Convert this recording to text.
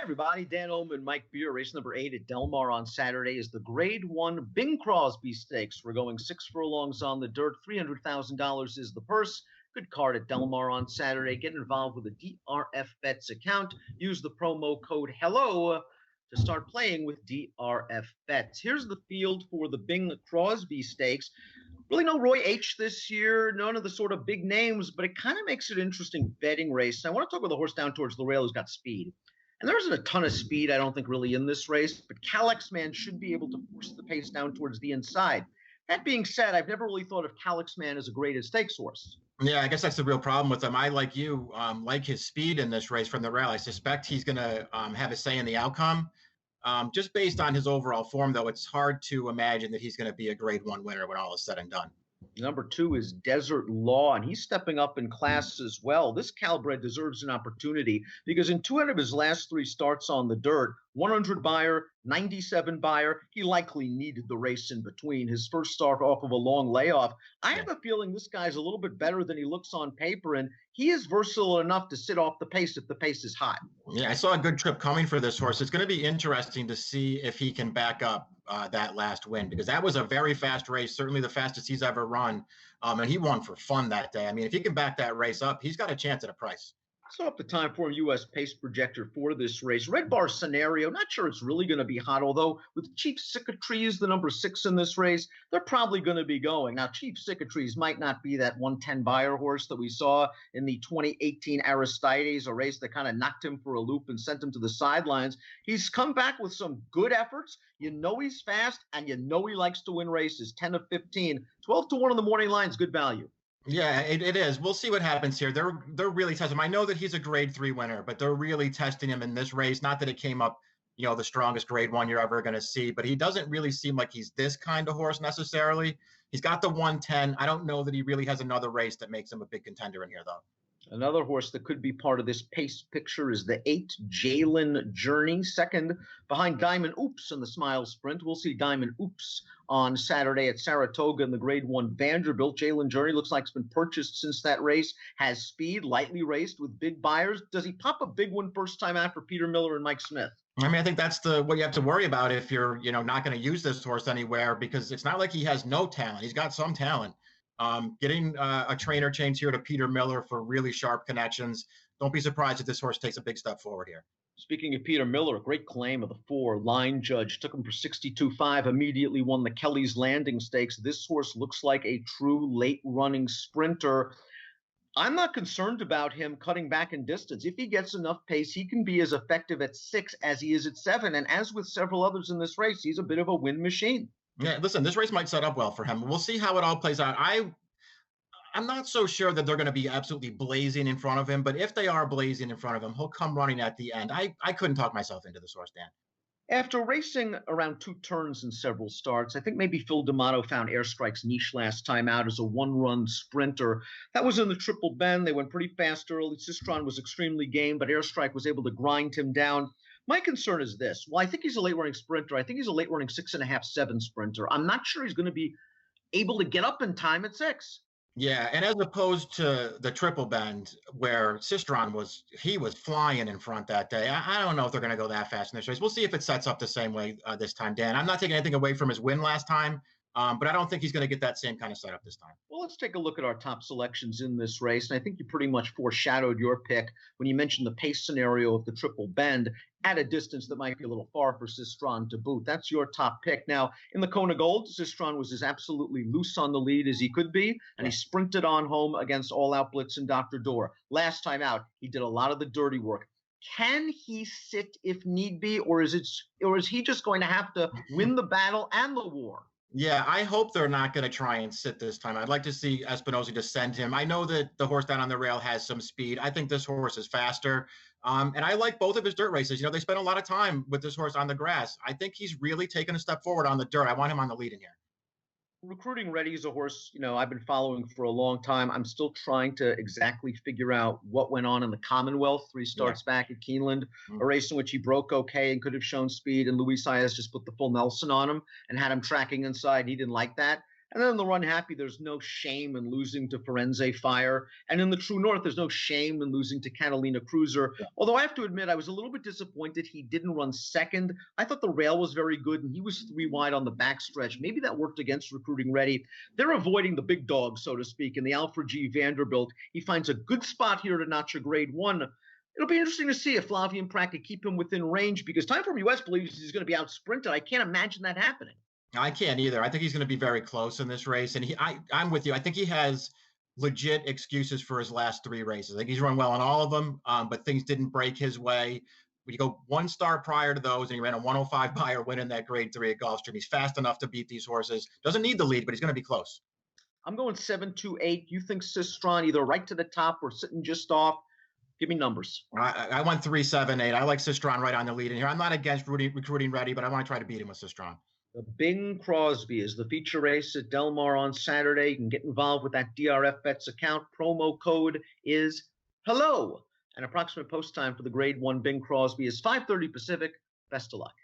Everybody, Dan Illman, Mike Beer, race number 8 at Del Mar on Saturday is the Grade 1 Bing Crosby Stakes. We're going 6 furlongs on the dirt. $300,000 is the purse. Good card at Del Mar on Saturday. Get involved with a DRF Bets account. Use the promo code HELLO to start playing with DRF Bets. Here's the field for the Bing Crosby Stakes. Really no Roy H. this year, none of the sort of big names, but it kind of makes it an interesting betting race. And I want to talk about the horse down towards the rail who's got speed. And there isn't a ton of speed, I don't think, really in this race, but Calyx Man should be able to force the pace down towards the inside. That being said, I've never really thought of Calyx Man as a graded stakes horse. Yeah, I guess that's the real problem with him. I, like you, like his speed in this race from the rail. I suspect he's going to have a say in the outcome. Just based on his overall form, though, it's hard to imagine that he's going to be a Grade 1 winner when all is said and done. Number 2 is Desert Law, and he's stepping up in class as well. This Calbred deserves an opportunity because in 2 out of his last 3 starts on the dirt, 100 buyer, 97 buyer, he likely needed the race in between. His first start off of a long layoff. I have a feeling this guy's a little bit better than he looks on paper, and he is versatile enough to sit off the pace if the pace is hot. Yeah, I saw a good trip coming for this horse. It's going to be interesting to see if he can back up that last win, because that was a very fast race, certainly the fastest he's ever run, and he won for fun that day. I mean, if he can back that race up, he's got a chance at a price. So up the time for U.S. pace projector for this race. Red bar scenario, not sure it's really going to be hot, although with Chief Cicatrice, the number 6 in this race, they're probably going to be going. Now, Chief Cicatrice might not be that 110 buyer horse that we saw in the 2018 Aristides, a race that kind of knocked him for a loop and sent him to the sidelines. He's come back with some good efforts. You know he's fast, and you know he likes to win races. 10 of 15, 12 to 1 on the morning line is good value. Yeah, it is. We'll see what happens here. They're really testing him. I know that he's a Grade 3 winner, but they're really testing him in this race. Not that it came up, the strongest Grade 1 you're ever going to see, but he doesn't really seem like he's this kind of horse necessarily. He's got the 110. I don't know that he really has another race that makes him a big contender in here, though. Another horse that could be part of this pace picture is the 8 Jalen Journey, second behind Diamond Oops in the Smile Sprint. We'll see Diamond Oops on Saturday at Saratoga in the Grade 1 Vanderbilt. Jalen Journey looks like it's been purchased since that race, has speed, lightly raced with big buyers. Does he pop a big one first time out for Peter Miller and Mike Smith? I mean, I think that's what you have to worry about if you're, not going to use this horse anywhere, because it's not like he has no talent. He's got some talent. Getting a trainer change here to Peter Miller for really sharp connections. Don't be surprised if this horse takes a big step forward here. Speaking of Peter Miller, a great claim of the 4 Line Judge. Took him for 62.5, immediately won the Kelly's Landing Stakes. This horse looks like a true late-running sprinter. I'm not concerned about him cutting back in distance. If he gets enough pace, he can be as effective at 6 as he is at 7. And as with several others in this race, he's a bit of a win machine. Yeah, listen, this race might set up well for him. We'll see how it all plays out. I'm not so sure that they're going to be absolutely blazing in front of him, but if they are blazing in front of him, he'll come running at the end. I couldn't talk myself into this horse, Dan. After racing around 2 turns in several starts, I think maybe Phil D'Amato found Airstrike's niche last time out as a 1-run sprinter. That was in the Triple Bend. They went pretty fast early. Sistron was extremely game, but Airstrike was able to grind him down. My concern is this. Well, I think he's a late-running sprinter. I think he's a late-running 6.5, 7 sprinter. I'm not sure he's going to be able to get up in time at 6. Yeah, and as opposed to the Triple Bend, where Sistron was flying in front that day, I don't know if they're going to go that fast in this race. We'll see if it sets up the same way this time, Dan. I'm not taking anything away from his win last time, but I don't think he's going to get that same kind of setup this time. Well, let's take a look at our top selections in this race. And I think you pretty much foreshadowed your pick when you mentioned the pace scenario of the Triple Bend at a distance that might be a little far for Sistron to boot. That's your top pick. Now, in the Kona Gold, Sistron was as absolutely loose on the lead as he could be, and he sprinted on home against All Out Blitz and Dr. Door. Last time out, he did a lot of the dirty work. Can he sit if need be, or is he just going to have to win the battle and the war? Yeah, I hope they're not going to try and sit this time. I'd like to see Espinosa just send him. I know that the horse down on the rail has some speed. I think this horse is faster. And I like both of his dirt races. They spend a lot of time with this horse on the grass. I think he's really taken a step forward on the dirt. I want him on the lead in here. Recruiting Ready is a horse, I've been following for a long time. I'm still trying to exactly figure out what went on in the Commonwealth 3 starts back at Keeneland, a race in which he broke okay and could have shown speed, and Luis Saez just put the full Nelson on him and had him tracking inside. He didn't like that. And then in the Run Happy, there's no shame in losing to Firenze Fire. And in the True North, there's no shame in losing to Catalina Cruiser. Yeah. Although I have to admit, I was a little bit disappointed he didn't run second. I thought the rail was very good, and he was 3 wide on the backstretch. Maybe that worked against Recruiting Ready. They're avoiding the big dogs, so to speak, in the Alfred G. Vanderbilt. He finds a good spot here to notch a grade 1. It'll be interesting to see if Flavien Prat can keep him within range, because Time From US believes he's going to be out sprinted. I can't imagine that happening. I can't either. I think he's going to be very close in this race. And I'm with you. I think he has legit excuses for his last 3 races. I think he's run well in all of them, but things didn't break his way. When you go 1 star prior to those and he ran a 105 Beyer win in that grade 3 at Gulfstream, he's fast enough to beat these horses. Doesn't need the lead, but he's going to be close. I'm going 7-2-8. You think Sistron either right to the top or sitting just off? Give me numbers. I went 3-7-8. I like Sistron right on the lead in here. I'm not against Recruiting Ready, but I want to try to beat him with Sistron. The Bing Crosby is the feature race at Del Mar on Saturday. You can get involved with that DRF Bets account. Promo code is HELLO. And approximate post time for the grade 1 Bing Crosby is 5:30 Pacific. Best of luck.